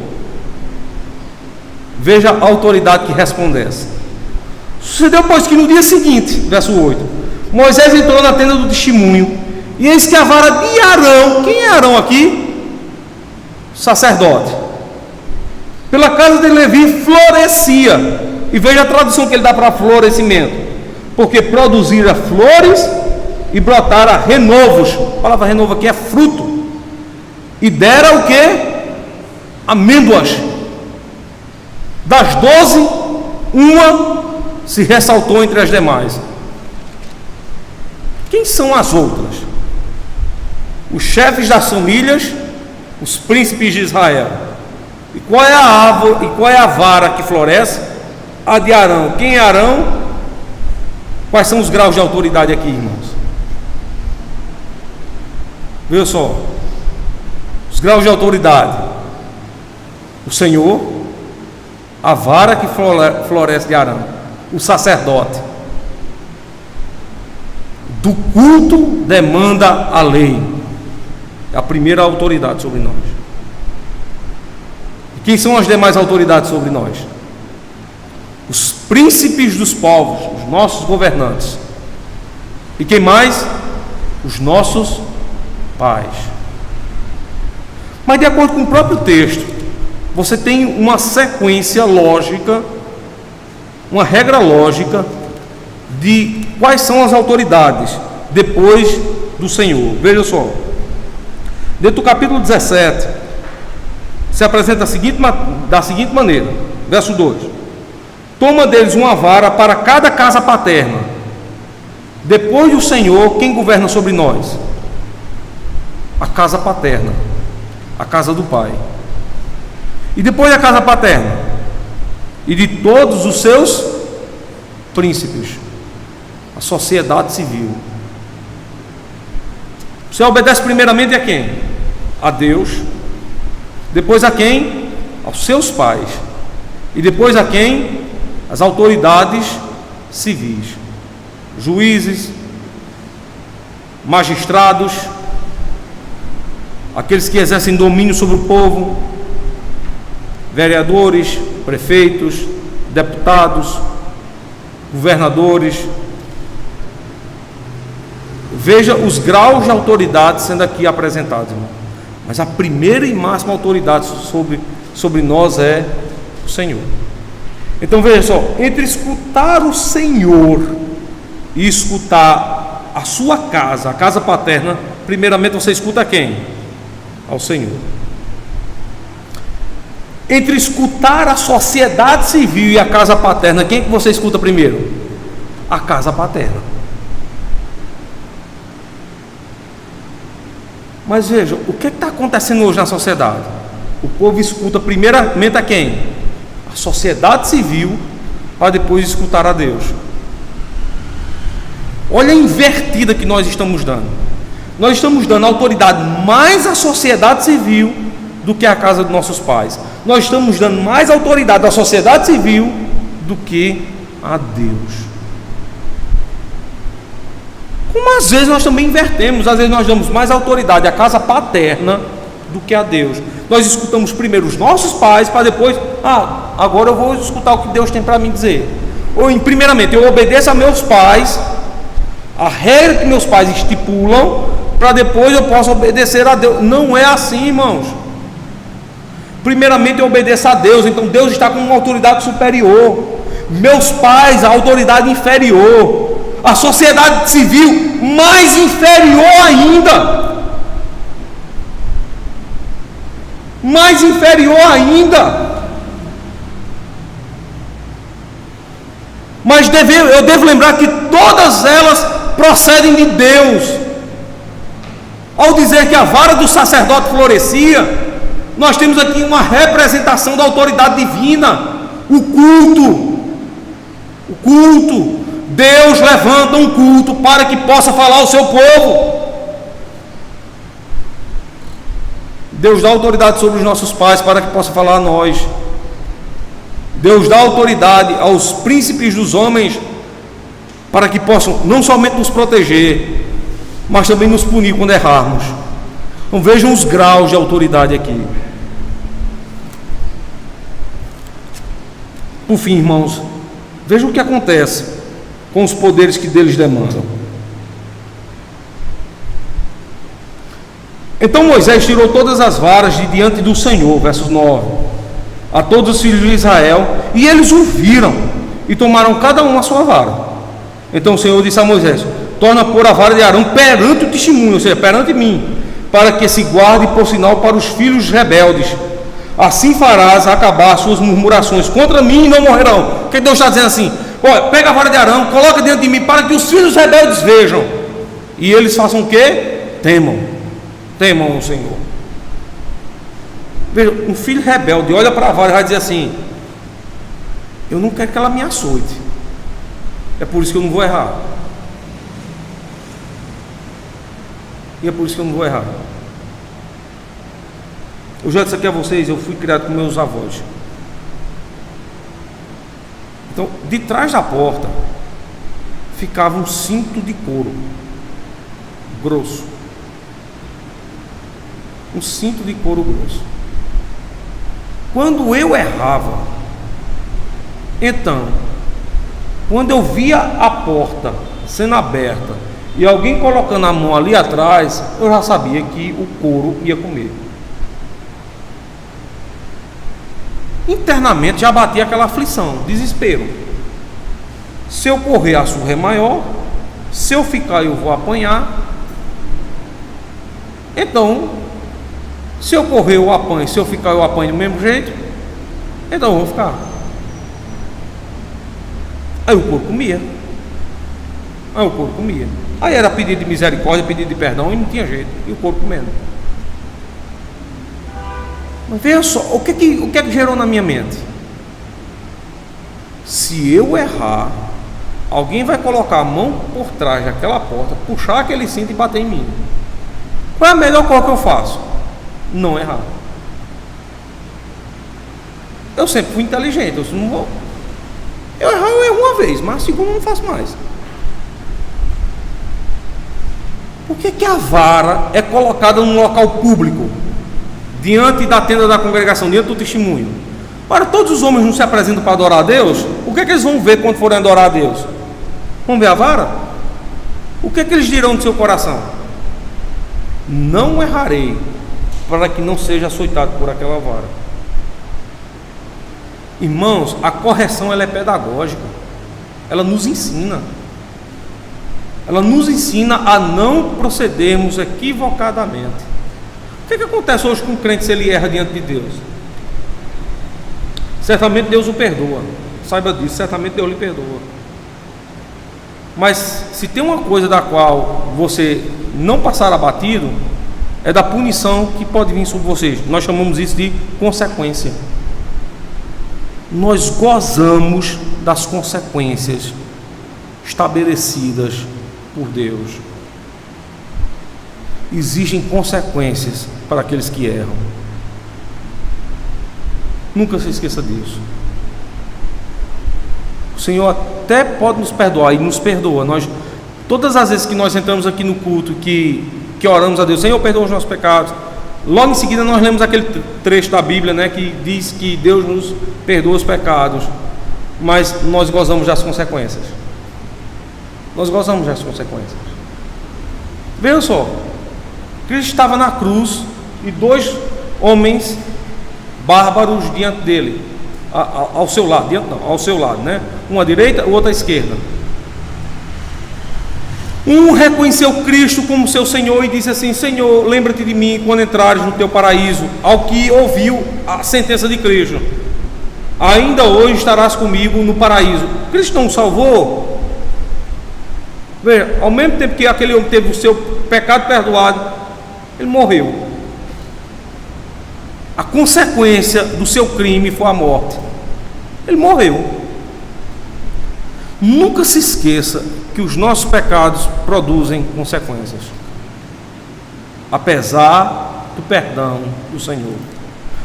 Veja a autoridade que respondesse. Sucedeu, pois, que no dia seguinte, verso 8, Moisés entrou na tenda do testemunho E eis que a vara de Arão, quem é Arão aqui? Sacerdote. Pela casa de Levi florescia. E veja a tradução que ele dá para florescimento: porque produzira flores e brotara renovos. A palavra renovo aqui é fruto. E dera o que? Amêndoas. Das 12, uma se ressaltou entre as demais. Quem são as outras? Os chefes das famílias, os príncipes de Israel. E qual é a árvore, e qual é a vara que floresce? A de Arão. Quem é Arão? Quais são os graus de autoridade aqui, irmãos? Veja só, os graus de autoridade: o Senhor, a vara que floresce de Arão, o sacerdote. Do culto demanda a lei. É a primeira autoridade sobre nós. E quem são as demais autoridades sobre nós? Os príncipes dos povos, os nossos governantes. E quem mais? Os nossos pais. Mas de acordo com o próprio texto, você tem uma sequência lógica, uma regra lógica de quais são as autoridades depois do Senhor. Veja só, dentro do capítulo 17 se apresenta da seguinte maneira, verso 2: toma deles uma vara para cada casa paterna. Depois do Senhor, quem governa sobre nós? A casa paterna, a casa do Pai. E depois da casa paterna, e de todos os seus príncipes, a sociedade civil. Você obedece primeiramente a quem? A Deus. Depois a quem? Aos seus pais. E depois a quem? As autoridades civis, juízes, magistrados, aqueles que exercem domínio sobre o povo, vereadores, prefeitos, deputados, governadores. Veja os graus de autoridade sendo aqui apresentados, irmão. Mas a primeira e máxima autoridade sobre nós é o Senhor. Então veja só, entre escutar o Senhor e escutar a sua casa, a casa paterna, primeiramente você escuta quem? Ao Senhor. Entre escutar a sociedade civil e a casa paterna, quem que você escuta primeiro? A casa paterna. Mas veja, o que está acontecendo hoje na sociedade? O povo escuta primeiramente a quem? A sociedade civil, para depois escutar a Deus. Olha a invertida que nós estamos dando. Nós estamos dando autoridade mais à sociedade civil do que à casa dos nossos pais. Nós estamos dando mais autoridade à sociedade civil do que a Deus. Como às vezes nós também invertemos, às vezes nós damos mais autoridade à casa paterna do que a Deus. Nós escutamos primeiro os nossos pais, para depois, agora eu vou escutar o que Deus tem para me dizer. Ou primeiramente eu obedeço a meus pais, a regra que meus pais estipulam, para depois eu possa obedecer a Deus. Não é assim, irmãos. Primeiramente eu obedeço a Deus, então Deus está com uma autoridade superior, meus pais a autoridade inferior, a sociedade civil mais inferior ainda, mais inferior ainda. Mas eu devo lembrar que todas elas procedem de Deus. Ao dizer que a vara do sacerdote florescia, nós temos aqui uma representação da autoridade divina, o culto. Deus levanta um culto para que possa falar ao seu povo. Deus dá autoridade sobre os nossos pais para que possa falar a nós. Deus dá autoridade aos príncipes dos homens para que possam não somente nos proteger, mas também nos punir quando errarmos. Então vejam os graus de autoridade aqui. Por fim, irmãos, vejam o que acontece com os poderes que deles demandam. Então Moisés tirou todas as varas de diante do Senhor, versos 9, a todos os filhos de Israel, e eles o viram, e tomaram cada um a sua vara. Então o Senhor disse a Moisés: torna a pôr a vara de Arão perante o testemunho, ou seja, perante mim, para que se guarde por sinal para os filhos rebeldes. Assim farás acabar suas murmurações contra mim e não morrerão. O que Deus está dizendo assim? Olha, pega a vara de Arão, coloca diante de mim, para que os filhos rebeldes vejam, e eles façam o quê? Temam o Senhor. Veja, um filho rebelde olha para a vara e vai dizer assim: eu não quero que ela me açoite, é por isso que eu não vou errar. E é por isso que eu não vou errar. Eu já disse aqui a vocês, eu fui criado com meus avós. Então, de trás da porta ficava um cinto de couro grosso. Um cinto de couro grosso. Quando eu errava, então, quando eu via a porta sendo aberta e alguém colocando a mão ali atrás, eu já sabia que o couro ia comer. Internamente já batia aquela aflição, desespero. Se eu correr, a surra é maior. Se eu ficar, eu vou apanhar. Então, se eu correr, eu apanho. Se eu ficar, eu apanho do mesmo jeito. Então eu vou ficar. Aí o couro comia. Aí era pedido de misericórdia, pedido de perdão, e não tinha jeito. E o couro comendo. Mas veja só, o que é que gerou na minha mente? Se eu errar, alguém vai colocar a mão por trás daquela porta, puxar aquele cinto e bater em mim. Qual é a melhor coisa que eu faço? Não errar. Eu sempre fui inteligente, eu não vou. Eu erro uma vez, mas a segunda eu não faço mais. Por que a vara é colocada num local público? Diante da tenda da congregação, diante do testemunho. Ora, todos os homens não se apresentam para adorar a Deus? O que é que eles vão ver quando forem adorar a Deus? Vão ver a vara? O que é que eles dirão no seu coração? Não errarei, para que não seja açoitado por aquela vara. Irmãos, a correção ela é pedagógica. Ela nos ensina. Ela nos ensina a não procedermos equivocadamente. O que acontece hoje com o crente se ele erra diante de Deus? Certamente Deus o perdoa. Saiba disso, certamente Deus lhe perdoa. Mas se tem uma coisa da qual você não passar abatido, é da punição que pode vir sobre vocês. Nós chamamos isso de consequência. Nós gozamos das consequências estabelecidas por Deus. Existem consequências para aqueles que erram. Nunca se esqueça disso. O Senhor até pode nos perdoar, e nos perdoa. Todas as vezes que nós entramos aqui no culto, que oramos a Deus: Senhor, perdoa os nossos pecados. Logo em seguida nós lemos aquele trecho da Bíblia, né, que diz que Deus nos perdoa os pecados. Mas nós gozamos das consequências. Veja só, Cristo estava na cruz e dois homens bárbaros diante dele, ao seu lado, né? Um à direita, o outro à esquerda. Um reconheceu Cristo como seu Senhor e disse assim: Senhor, lembra-te de mim quando entrares no teu paraíso. Ao que ouviu a sentença de Cristo: ainda hoje estarás comigo no paraíso. Cristo não o salvou? Veja, ao mesmo tempo que aquele homem teve o seu pecado perdoado, ele morreu. A consequência do seu crime foi a morte. Ele morreu. Nunca se esqueça que os nossos pecados produzem consequências, apesar do perdão do Senhor.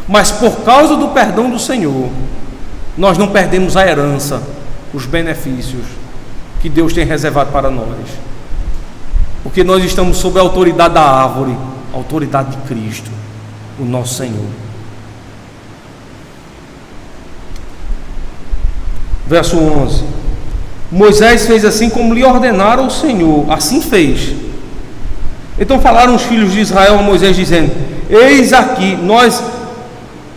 Mas por causa do perdão do Senhor, nós não perdemos a herança, os benefícios que Deus tem reservado para nós, porque nós estamos sob a autoridade da árvore, a autoridade de Cristo, o nosso Senhor. Verso 11: Moisés fez assim como lhe ordenara o Senhor, assim fez. Então falaram os filhos de Israel a Moisés, dizendo: eis aqui, nós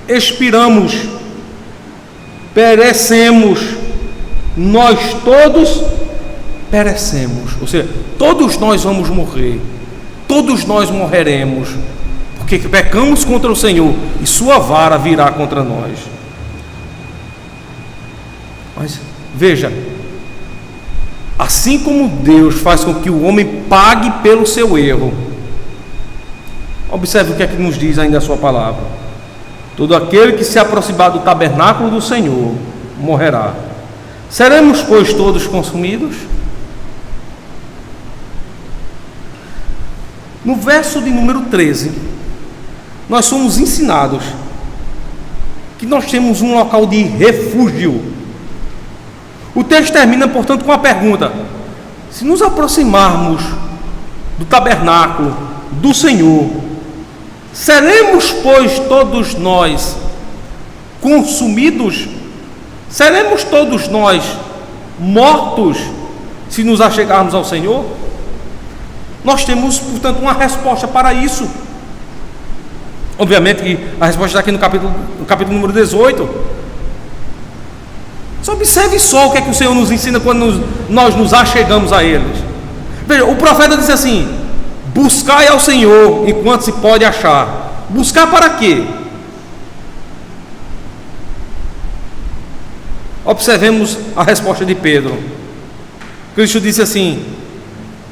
expiramos, perecemos, nós todos perecemos. Ou seja, todos nós vamos morrer, todos nós morreremos, porque pecamos contra o Senhor e sua vara virá contra nós. Mas veja, assim como Deus faz com que o homem pague pelo seu erro, observe o que é que nos diz ainda a sua palavra: todo aquele que se aproximar do tabernáculo do Senhor morrerá. Seremos, pois, todos consumidos? No verso de número 13, nós somos ensinados que nós temos um local de refúgio. O texto termina, portanto, com a pergunta: se nos aproximarmos do tabernáculo do Senhor, seremos, pois, todos nós consumidos? Seremos todos nós mortos se nos achegarmos ao Senhor? Nós temos, portanto, uma resposta para isso. Obviamente que a resposta está aqui no capítulo número 18. Só observe só o que é que o Senhor nos ensina quando nós nos achegamos a eles. Veja, o profeta diz assim: buscai ao Senhor enquanto se pode achar. Buscar para quê? Observemos a resposta de Pedro. Cristo disse assim: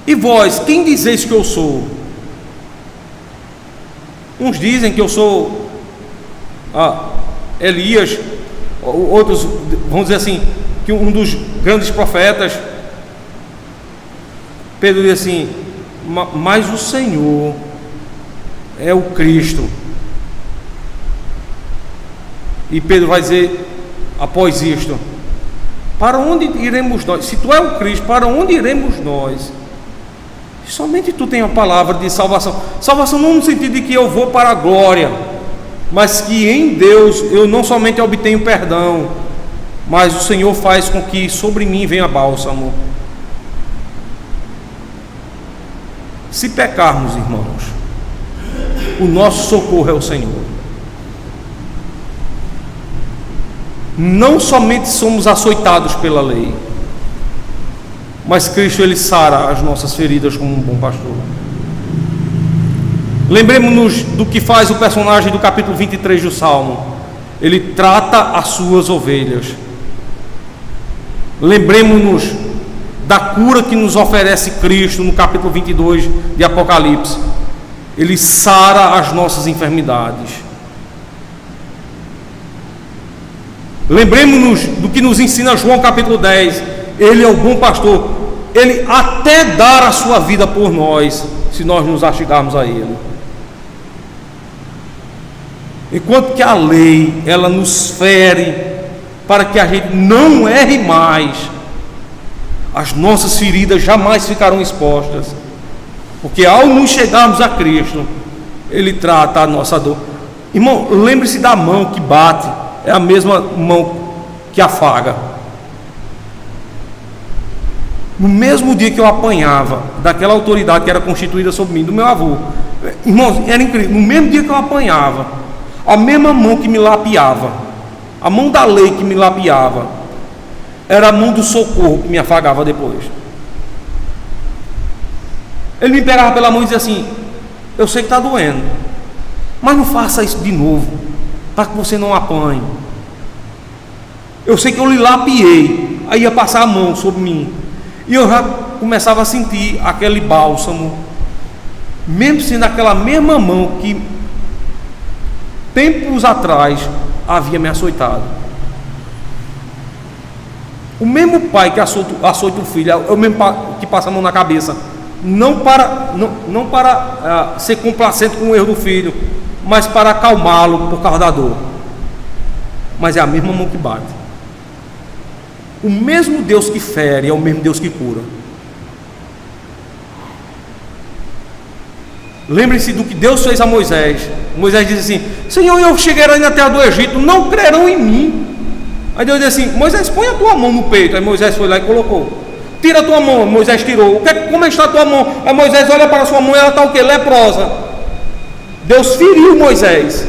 e vós, quem dizeis que eu sou? Uns dizem que eu sou Elias, outros vão dizer assim, que um dos grandes profetas. Pedro diz assim: mas o Senhor é o Cristo. E Pedro vai dizer após isto: para onde iremos nós? Se tu é o Cristo, para onde iremos nós? Somente tu tens a palavra de salvação. Salvação não no sentido de que eu vou para a glória, mas que em Deus eu não somente obtenho perdão, mas o Senhor faz com que sobre mim venha bálsamo. Se pecarmos, irmãos, o nosso socorro é o Senhor. Não somente somos açoitados pela lei, mas Cristo, Ele sara as nossas feridas como um bom pastor. Lembremos-nos do que faz o personagem do capítulo 23 do Salmo: ele trata as suas ovelhas. Lembremos-nos da cura que nos oferece Cristo no capítulo 22 de Apocalipse: ele sara as nossas enfermidades. Lembremos-nos do que nos ensina João capítulo 10: ele é o bom pastor, ele até dar a sua vida por nós, se nós nos achegarmos a ele. Enquanto que a lei, ela nos fere para que a gente não erre mais, as nossas feridas jamais ficarão expostas, porque ao nos chegarmos a Cristo, ele trata a nossa dor. Irmão, lembre-se da mão que bate, é a mesma mão que afaga. No mesmo dia que eu apanhava daquela autoridade que era constituída sobre mim, do meu avô, irmãos, era incrível. No mesmo dia que eu apanhava, a mesma mão que me lapiava, a mão da lei que me lapiava, era a mão do socorro que me afagava depois. Ele me pegava pela mão e dizia assim: eu sei que está doendo, mas não faça isso de novo, para que você não apanhe. Eu sei que eu lhe lapiei. Aí ia passar a mão sobre mim, e eu já começava a sentir aquele bálsamo, mesmo sendo aquela mesma mão que tempos atrás havia me açoitado. O mesmo pai que açoita o filho é o mesmo pai que passa a mão na cabeça, não para ser complacente com o erro do filho, mas para acalmá-lo por causa da dor. Mas é a mesma mão que bate. O mesmo Deus que fere é o mesmo Deus que cura. Lembre-se do que Deus fez a Moisés. Moisés diz assim: Senhor, eu chegarei na terra do Egito, não crerão em mim. Aí Deus diz assim: Moisés, põe a tua mão no peito. Aí Moisés foi lá e colocou. Tira a tua mão. Moisés tirou. Como está a tua mão? Aí Moisés olha para a sua mão e ela está o quê? Leprosa. Deus feriu Moisés.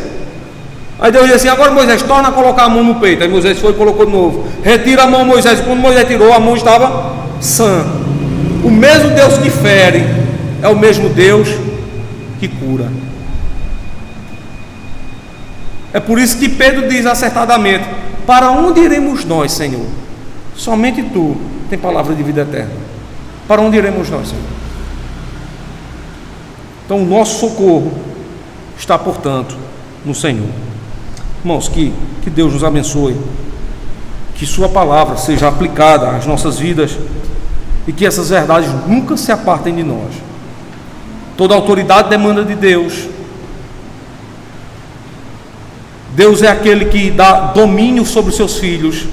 Aí Deus disse assim: agora Moisés, torna a colocar a mão no peito. Aí Moisés foi e colocou de novo. Retira a mão, Moisés. Quando Moisés tirou, a mão estava sã. O mesmo Deus que fere é o mesmo Deus que cura. É por isso que Pedro diz acertadamente: para onde iremos nós, Senhor? Somente Tu tem palavra de vida eterna. Para onde iremos nós, Senhor? Então o nosso socorro está, portanto, no Senhor. Irmãos, que Deus nos abençoe, que Sua palavra seja aplicada às nossas vidas e que essas verdades nunca se apartem de nós. Toda autoridade demanda de Deus. Deus é aquele que dá domínio sobre os seus filhos.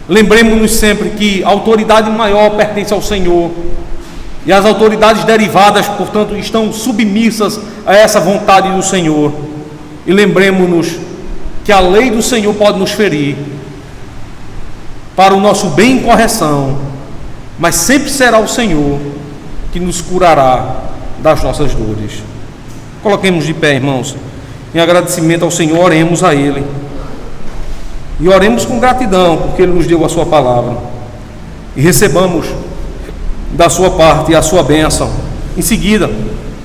Lembremos-nos sempre que a autoridade maior pertence ao Senhor, e as autoridades derivadas, portanto, estão submissas a essa vontade do Senhor. E lembremos-nos que a lei do Senhor pode nos ferir para o nosso bem e correção, mas sempre será o Senhor que nos curará das nossas dores. Coloquemos de pé, irmãos, em agradecimento ao Senhor, oremos a Ele. E oremos com gratidão, porque Ele nos deu a Sua palavra. E recebamos da Sua parte a Sua bênção. Em seguida,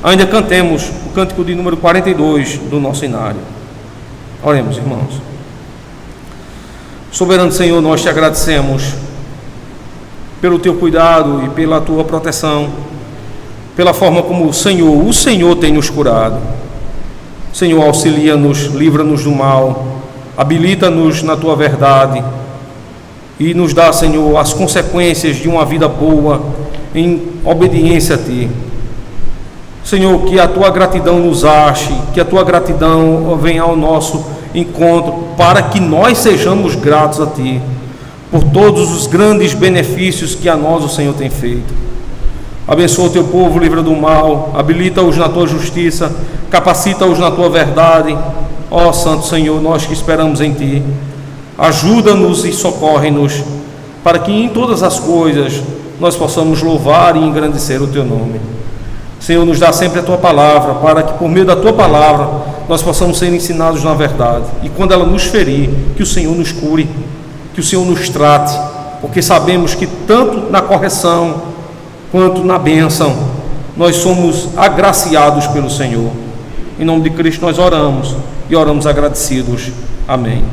ainda cantemos o cântico de número 42 do nosso inário. Oremos, irmãos. Soberano Senhor, nós Te agradecemos pelo Teu cuidado e pela Tua proteção, pela forma como o Senhor tem nos curado. Senhor, auxilia-nos, livra-nos do mal, habilita-nos na Tua verdade e nos dá, Senhor, as consequências de uma vida boa em obediência a Ti. Senhor, que a Tua gratidão nos ache, que a Tua gratidão venha ao nosso encontro, para que nós sejamos gratos a Ti por todos os grandes benefícios que a nós o Senhor tem feito. Abençoa o Teu povo, livra do mal, habilita-os na Tua justiça, capacita-os na Tua verdade. Ó Santo Senhor, nós que esperamos em Ti, ajuda-nos e socorre-nos, para que em todas as coisas nós possamos louvar e engrandecer o Teu nome. Senhor, nos dá sempre a Tua palavra, para que por meio da Tua palavra nós possamos ser ensinados na verdade, e quando ela nos ferir, que o Senhor nos cure, que o Senhor nos trate, porque sabemos que tanto na correção quanto na bênção nós somos agraciados pelo Senhor. Em nome de Cristo nós oramos e oramos agradecidos. Amém.